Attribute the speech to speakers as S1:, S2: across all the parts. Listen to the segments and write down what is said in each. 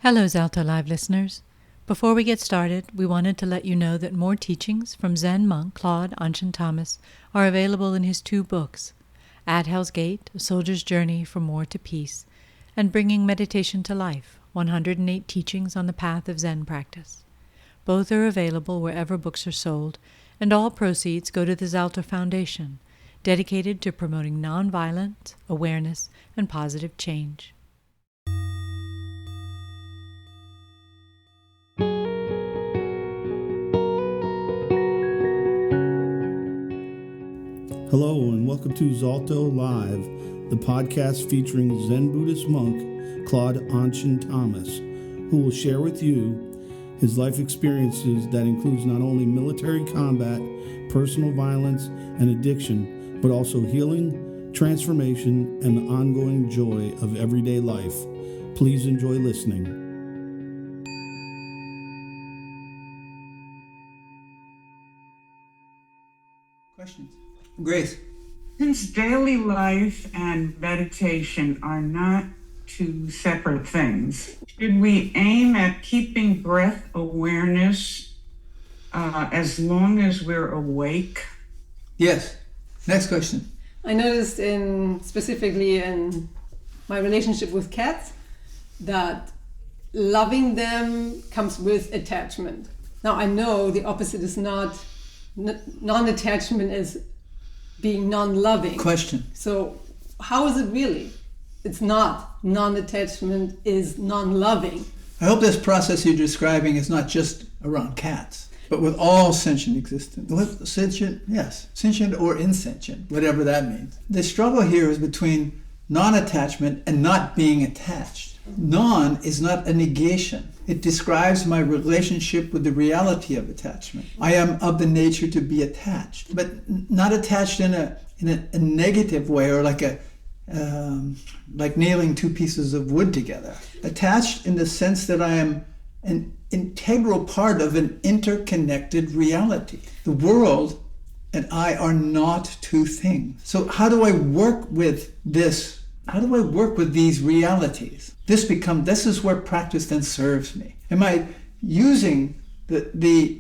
S1: Hello, Zalto Live listeners. Before we get started, we wanted to let you know that more teachings from Zen monk Claude AnShin Thomas are available in his 2 books, At Hell's Gate, A Soldier's Journey from War to Peace, and Bringing Meditation to Life, 108 Teachings on the Path of Zen Practice. Both are available wherever books are sold, and all proceeds go to the Zalto Foundation, dedicated to promoting nonviolence, awareness, and positive change.
S2: Hello and welcome to Zalto Live, the podcast featuring Zen Buddhist Monk Claude AnShin Thomas, who will share with you his life experiences that includes not only military combat, personal violence, and addiction, but also healing, transformation, and the ongoing joy of everyday life. Please enjoy listening.
S3: Questions? Grace.
S4: Since daily life and meditation are not two separate things, should we aim at keeping breath awareness as long as we're awake?
S3: Yes. Next question.
S5: I noticed specifically in my relationship with cats that loving them comes with attachment. Now I know the opposite is not, non-attachment is being non-loving.
S3: Question.
S5: So how is it really? It's not. Non-attachment is non-loving.
S3: I hope this process you're describing is not just around cats, but with all sentient existence. Sentient, yes. Sentient or insentient, whatever that means. The struggle here is between non-attachment and not being attached. Non is not a negation. It describes my relationship with the reality of attachment. I am of the nature to be attached, but not attached in a negative way, or like nailing 2 pieces of wood together. Attached in the sense that I am an integral part of an interconnected reality. The world and I are not 2 things. So how do I work with this? How do I work with these realities? This is where practice then serves me. Am I using the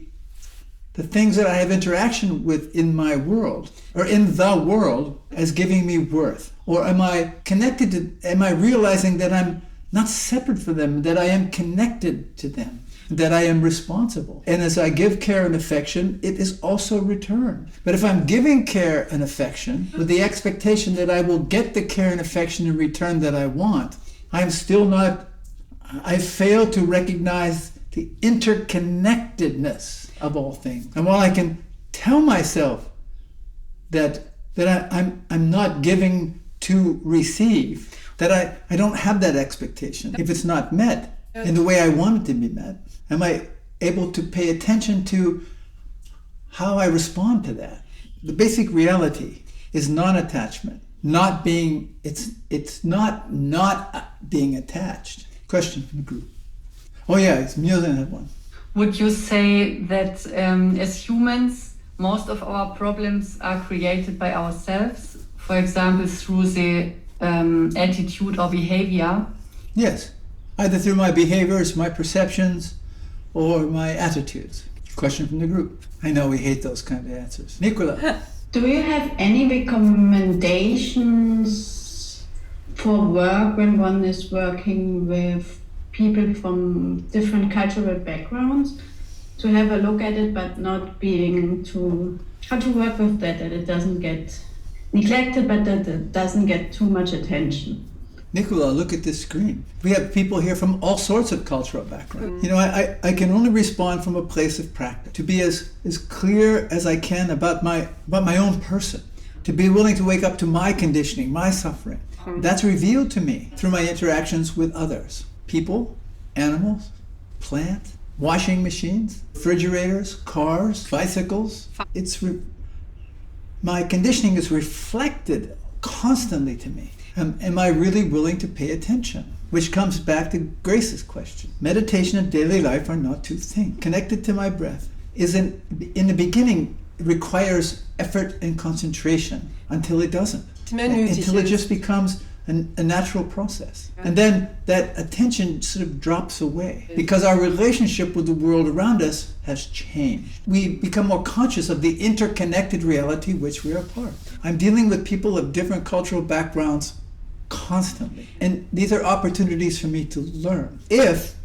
S3: things that I have interaction with in my world, or in the world, as giving me worth? Or am I realizing that I'm not separate from them, that I am connected to them, that I am responsible? And as I give care and affection, it is also returned. But if I'm giving care and affection with the expectation that I will get the care and affection in return that I want, I fail to recognize the interconnectedness of all things. And while I can tell myself that I'm not giving to receive, that I don't have that expectation, if it's not met in the way I want it to be met, am I able to pay attention to how I respond to that? The basic reality is non-attachment. It's not being attached. Question from the group. Oh yeah, Musen had one.
S6: Would you say that as humans, most of our problems are created by ourselves? For example, through the attitude or behavior?
S3: Yes, either through my behaviors, my perceptions, or my attitudes. Question from the group. I know we hate those kind of answers. Nicola.
S7: Do you have any recommendations for work when one is working with people from different cultural backgrounds, to have a look at it, but not being how to work with that it doesn't get neglected, but that it doesn't get too much attention?
S3: Nicola, look at this screen. We have people here from all sorts of cultural backgrounds. I can only respond from a place of practice, to be as clear as I can about my own person, to be willing to wake up to my conditioning, my suffering. That's revealed to me through my interactions with others. People, animals, plants, washing machines, refrigerators, cars, bicycles. My conditioning is reflected constantly to me. Am I really willing to pay attention? Which comes back to Grace's question. Meditation and daily life are not 2 things. Connected to my breath in the beginning, it requires effort and concentration until it doesn't. Until it just becomes a natural process. And then that attention sort of drops away because our relationship with the world around us has changed. We become more conscious of the interconnected reality which we are part. I'm dealing with people of different cultural backgrounds constantly. And these are opportunities for me to learn if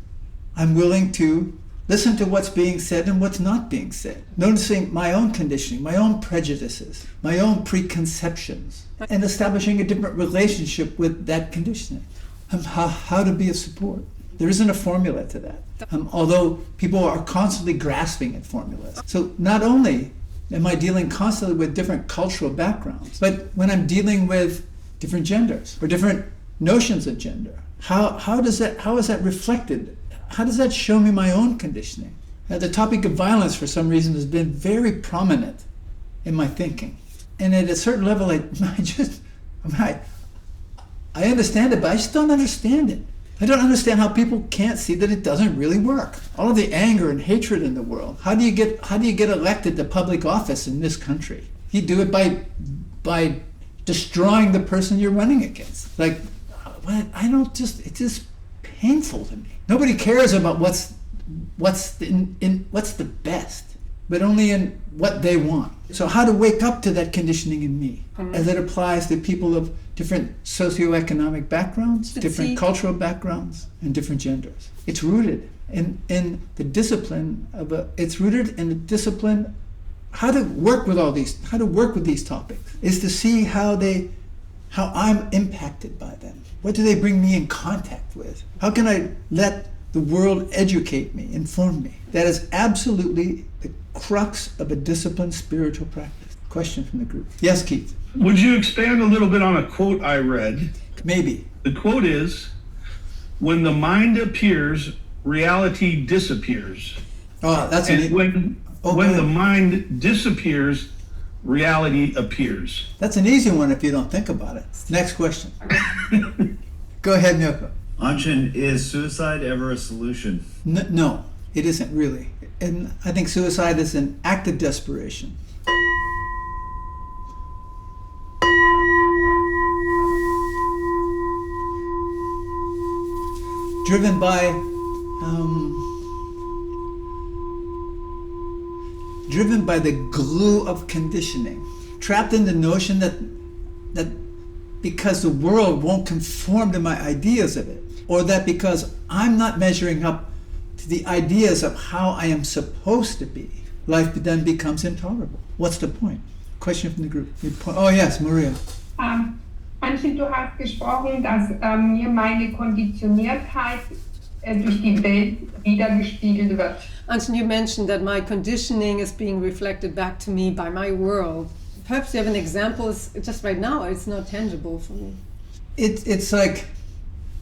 S3: I'm willing to listen to what's being said and what's not being said. Noticing my own conditioning, my own prejudices, my own preconceptions, and establishing a different relationship with that conditioning. How to be of support. There isn't a formula to that. Although people are constantly grasping at formulas. So not only am I dealing constantly with different cultural backgrounds, but when I'm dealing with different genders or different notions of gender, how is that reflected? How does that show me my own conditioning? The topic of violence, for some reason, has been very prominent in my thinking. And at a certain level, I understand it, but I just don't understand it. I don't understand how people can't see that it doesn't really work. All of the anger and hatred in the world. How do you get elected to public office in this country? You do it by destroying the person you're running against. Like, it's just painful to me. Nobody cares about what's the best, but only in what they want. So how to wake up to that conditioning in me as it applies to people of different socioeconomic backgrounds, different cultural backgrounds, and different genders. It's rooted in the discipline how to work with these topics is to see how I'm impacted by them. What do they bring me in contact with? How can I let the world educate me, inform me? That is absolutely the crux of a disciplined spiritual practice. Question from the group. Yes, Keith?
S2: Would you expand a little bit on a quote I read?
S3: Maybe.
S2: The quote is, "When the mind appears, reality disappears."
S3: Oh, that's
S2: when the mind disappears, reality appears.
S3: That's an easy one if you don't think about it. Next question. Go ahead, Miyoko.
S8: Anshin, is suicide ever a solution?
S3: No, it isn't really. And I think suicide is an act of desperation. Driven by the glue of conditioning, trapped in the notion that because the world won't conform to my ideas of it, or that because I'm not measuring up to the ideas of how I am supposed to be, life then becomes intolerable. What's the point? Question from the group. Oh yes, Maria.
S9: Anshin, du hast gesprochen, dass mir meine Konditioniertheit durch die Welt wiedergespiegelt wird.
S5: Anshin, you mentioned that my conditioning is being reflected back to me by my world. Perhaps you have an example. Just right now, it's not tangible for me.
S3: It's like,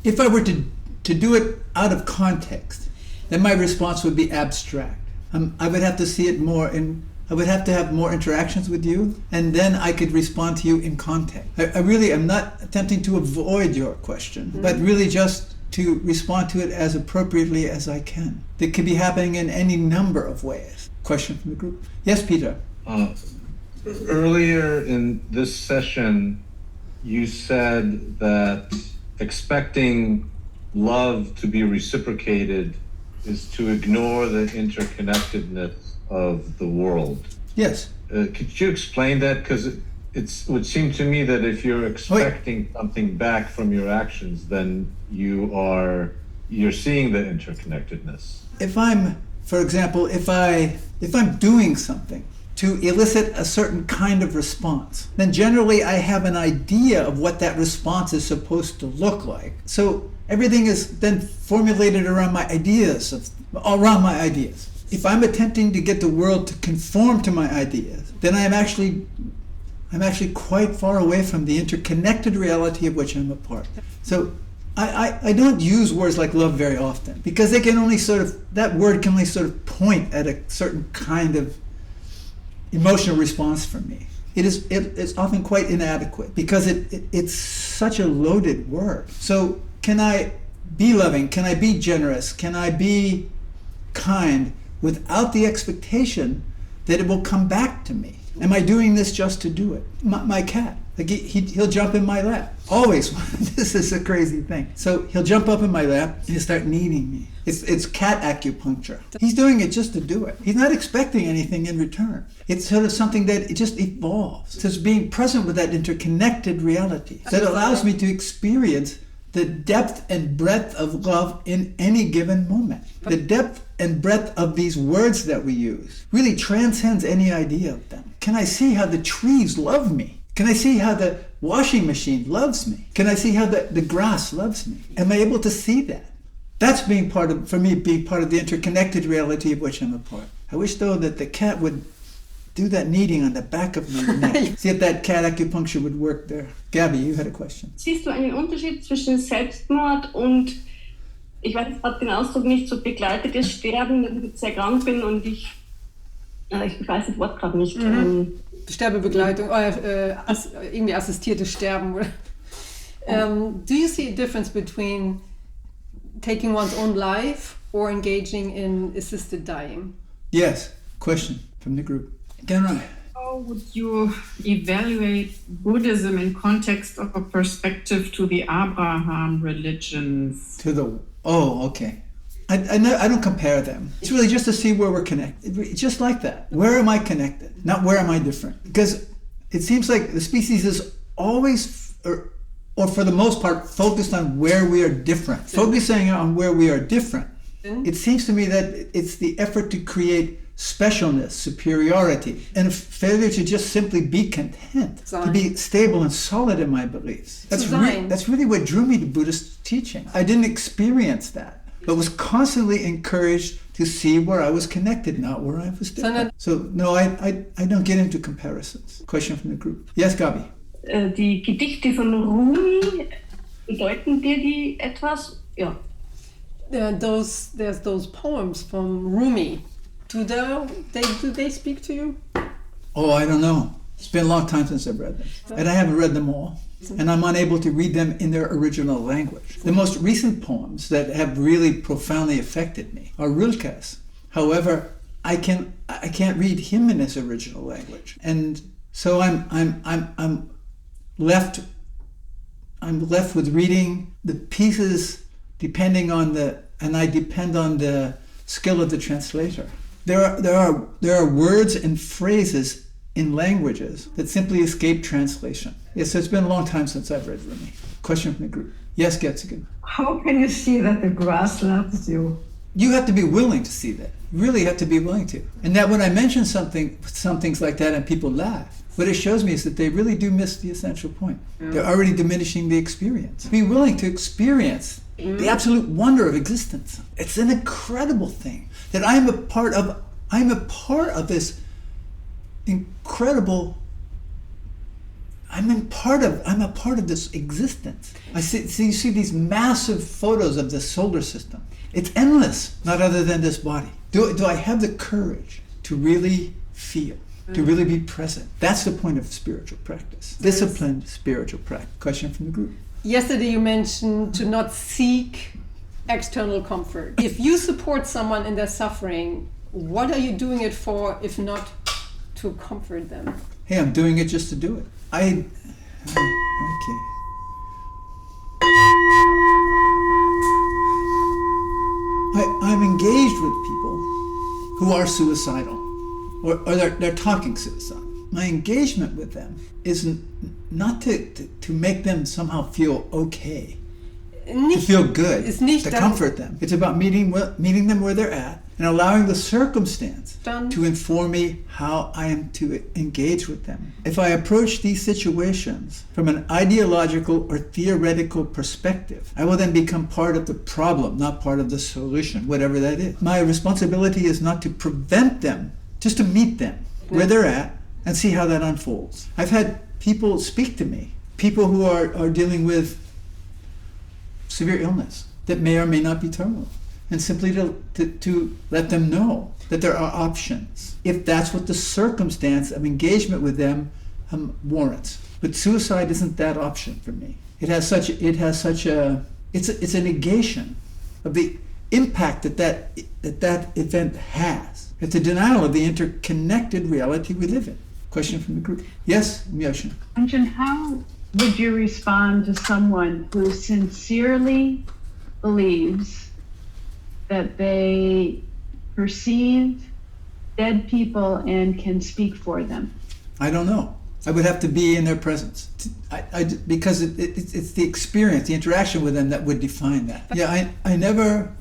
S3: if I were to do it out of context, then my response would be abstract. I would have to see it more I would have to have more interactions with you, and then I could respond to you in context. I really am not attempting to avoid your question, but really just to respond to it as appropriately as I can. That could be happening in any number of ways. Question from the group. Yes, Peter.
S10: Earlier in this session, you said that expecting love to be reciprocated is to ignore the interconnectedness of the world.
S3: Yes.
S10: Could you explain that? Because it would seem to me that if you're expecting something back from your actions, then you're seeing the interconnectedness.
S3: If I'm, for example, if I'm doing something to elicit a certain kind of response, then generally I have an idea of what that response is supposed to look like. So everything is then formulated around my ideas. If I'm attempting to get the world to conform to my ideas, then I'm actually quite far away from the interconnected reality of which I'm a part. So I don't use words like love very often, because they can only that word can only sort of point at a certain kind of emotional response from me. It's often quite inadequate because it's such a loaded word. So can I be loving? Can I be generous? Can I be kind without the expectation that it will come back to me? Am I doing this just to do it? My cat. Like he'll jump in my lap. Always. This is a crazy thing. So he'll jump up in my lap and he'll start kneading me. It's cat acupuncture. He's doing it just to do it. He's not expecting anything in return. It's sort of something that it just evolves. So it's being present with that interconnected reality that allows me to experience the depth and breadth of love in any given moment. The depth and breadth of these words that we use really transcends any idea of them. Can I see how the trees love me? Can I see how the washing machine loves me? Can I see how the grass loves me? Am I able to see that? That's being part of, for me, being part of the interconnected reality of which I'm a part. I wish, though, that the cat would do that kneading on the back of my neck. See if that cat acupuncture would work there. Gabby, you had a question.
S11: Siehst du einen Unterschied zwischen Selbstmord und, ich weiß jetzt gerade den Ausdruck nicht, so begleitetes Sterben, wenn ich sehr krank bin und ich weiß das Wort gerade nicht.
S5: Sterbebegleitung, irgendwie assistiertes Sterben. Do you see a difference between taking one's own life or engaging in assisted dying?
S3: Yes. Question from the group. General.
S4: How would you evaluate Buddhism in context of a perspective to the Abraham religions?
S3: Okay. I don't compare them. It's really just to see where we're connected. It's just like that. Where am I connected? Not where am I different? Because it seems like the species is always, or for the most part, focused on where we are different. Focusing on where we are different, it seems to me that it's the effort to create specialness, superiority, and a failure to just simply be content, to be stable and solid in my beliefs. That's really what drew me to Buddhist teaching. I didn't experience that, but was constantly encouraged to see where I was connected, not where I was different. So no, I don't get into comparisons. Question from the group. Yes, Gabi.
S11: Die Gedichte von Rumi, bedeuten dir die etwas? Ja.
S5: There's those poems from Rumi. Do they speak to you?
S3: Oh, I don't know. It's been a long time since I've read them. And I haven't read them all. And I'm unable to read them in their original language. The most recent poems that have really profoundly affected me are Rilke's. However, I can't read him in his original language. And so I'm left with reading the pieces and I depend on the skill of the translator. There are words and phrases in languages that simply escape translation. Yes, so it's been a long time since I've read Rumi. Question from the group. Yes, Getzigan.
S12: How can you see that the grass loves you?
S3: You have to be willing to see that. You really have to be willing to. And that when I mention some things like that and people laugh, what it shows me is that they really do miss the essential point. Yeah. They're already diminishing the experience. Be willing to experience the absolute wonder of existence. It's an incredible thing that I'm a part of this incredible. I'm a part of this existence. You see these massive photos of the solar system. It's endless, not other than this body. Do I have the courage to really feel, to really be present? That's the point of spiritual practice. Disciplined spiritual practice. Question from the group.
S5: Yesterday you mentioned to not seek external comfort. If you support someone in their suffering, what are you doing it for if not to comfort them?
S3: Hey, I'm doing it just to do it. Okay. I'm engaged with people who are suicidal, or they're talking suicide. My engagement with them is not to make them somehow feel okay, to feel good, to comfort them. It's about meeting them where they're at and allowing the circumstance to inform me how I am to engage with them. If I approach these situations from an ideological or theoretical perspective, I will then become part of the problem, not part of the solution, whatever that is. My responsibility is not to prevent them, just to meet them where they're at and see how that unfolds. I've had people speak to me, people who are dealing with severe illness that may or may not be terminal, and simply to let them know that there are options if that's what the circumstance of engagement with them warrants. But suicide isn't that option for me. It's a negation of the impact that event has. It's a denial of the interconnected reality we live in. Question from the group. Yes, Myoshin.
S13: AnShin, how would you respond to someone who sincerely believes that they perceive dead people and can speak for them?
S3: I don't know. I would have to be in their presence. Because it's the experience, the interaction with them that would define that. Yeah, I never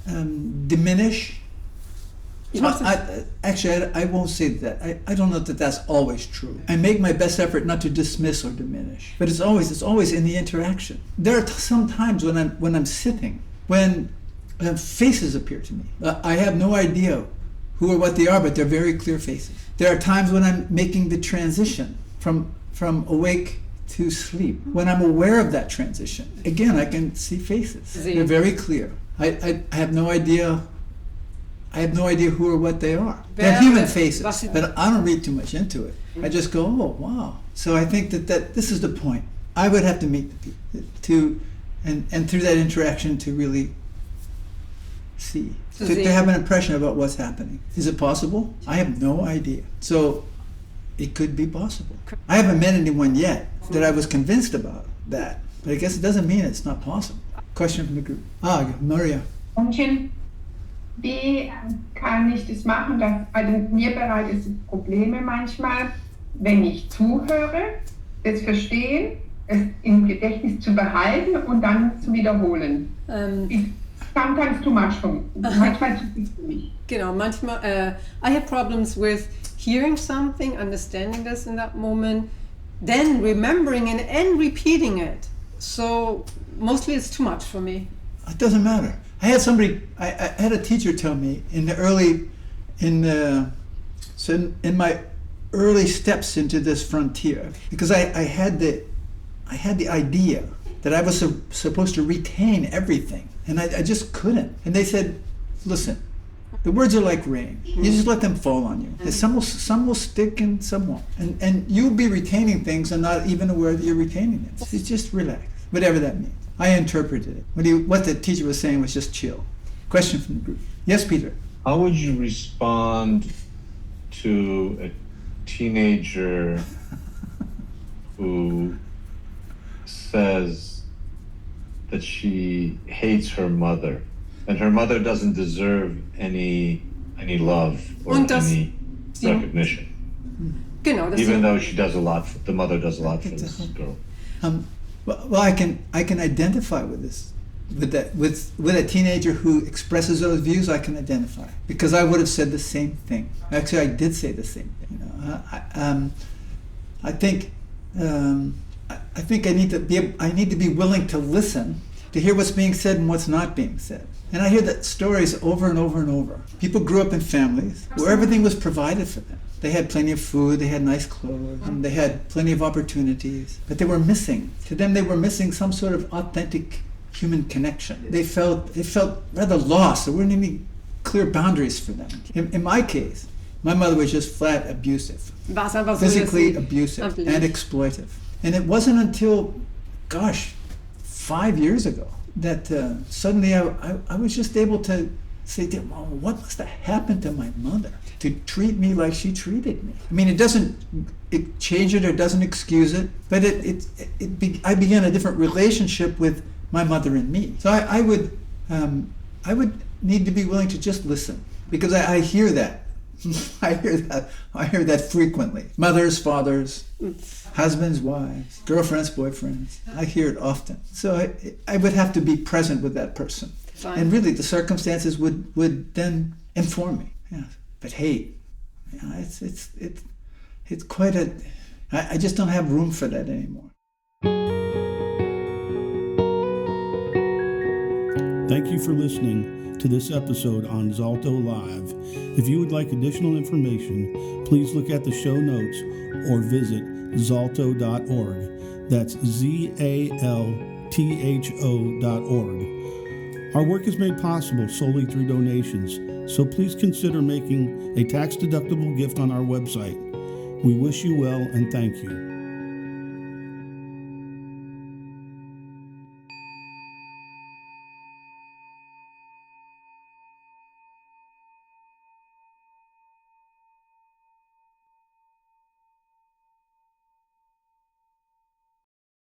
S3: diminish. I won't say that. I don't know that that's always true. I make my best effort not to dismiss or diminish, but it's always in the interaction. There are some times when I'm sitting, when faces appear to me. I have no idea who or what they are, but they're very clear faces. There are times when I'm making the transition from awake to sleep. When I'm aware of that transition, again, I can see faces. They're very clear. I have no idea. I have no idea who or what they are. They're human faces, but I don't read too much into it. I just go, oh, wow. So I think that this is the point. I would have to meet the people and through that interaction to really see, to have an impression about what's happening. Is it possible? I have no idea. So it could be possible. I haven't met anyone yet that I was convinced about that, but I guess it doesn't mean it's not possible. Question from the group. Maria.
S9: AnShin, wie kann ich das machen, dass, also mir bereitet es Probleme manchmal, wenn ich zuhöre, das Verstehen, es im Gedächtnis zu behalten und dann zu wiederholen. Sometimes too much for me. Manchmal zu viel für mich.
S5: Genau, manchmal, I have problems with hearing something, understanding this in that moment, then remembering it and repeating it. So mostly it's too much for me.
S3: It doesn't matter. I had a teacher tell me in my early steps into this frontier, because I had the idea that I was supposed to retain everything, and I just couldn't. And they said, listen, the words are like rain. You just let them fall on you. Some will stick and some won't. And you'll be retaining things and not even aware that you're retaining them. So just relax, whatever that means. I interpreted it. What the teacher was saying was just chill. Question from the group. Yes, Peter.
S10: How would you respond to a teenager who says that she hates her mother and her mother doesn't deserve any love or any recognition? Even though the mother does a lot for this girl.
S3: Well, I can identify with this, with a teenager who expresses those views. I can identify because I would have said the same thing. Actually, I did say the same thing. I think I need to be willing to listen, to hear what's being said and what's not being said. And I hear that stories over and over and over. People grew up in families where everything was provided for them. They had plenty of food, they had nice clothes, they had plenty of opportunities, but they were missing. To them, they were missing some sort of authentic human connection. They felt rather lost. There weren't any clear boundaries for them. In my case, my mother was just flat abusive, physically abusive and exploitive. And it wasn't until, 5 years ago that suddenly I was just able to say, well, what must have happened to my mother to treat me like she treated me? I mean, it doesn't change it or doesn't excuse it, but I began a different relationship with my mother and me. So I would need to be willing to just listen, because I hear that. I hear that frequently. Mothers, fathers, husbands, wives, girlfriends, boyfriends. I hear it often. So I would have to be present with that person. Fine. And really the circumstances would then inform me. Yeah. But hate, it's quite I just don't have room for that anymore.
S2: Thank you for listening to this episode on Zalto Live. If you would like additional information, please look at the show notes or visit zalto.org. That's ZALTHO.org. Our work is made possible solely through donations, so please consider making a tax-deductible gift on our website. We wish you well and thank you.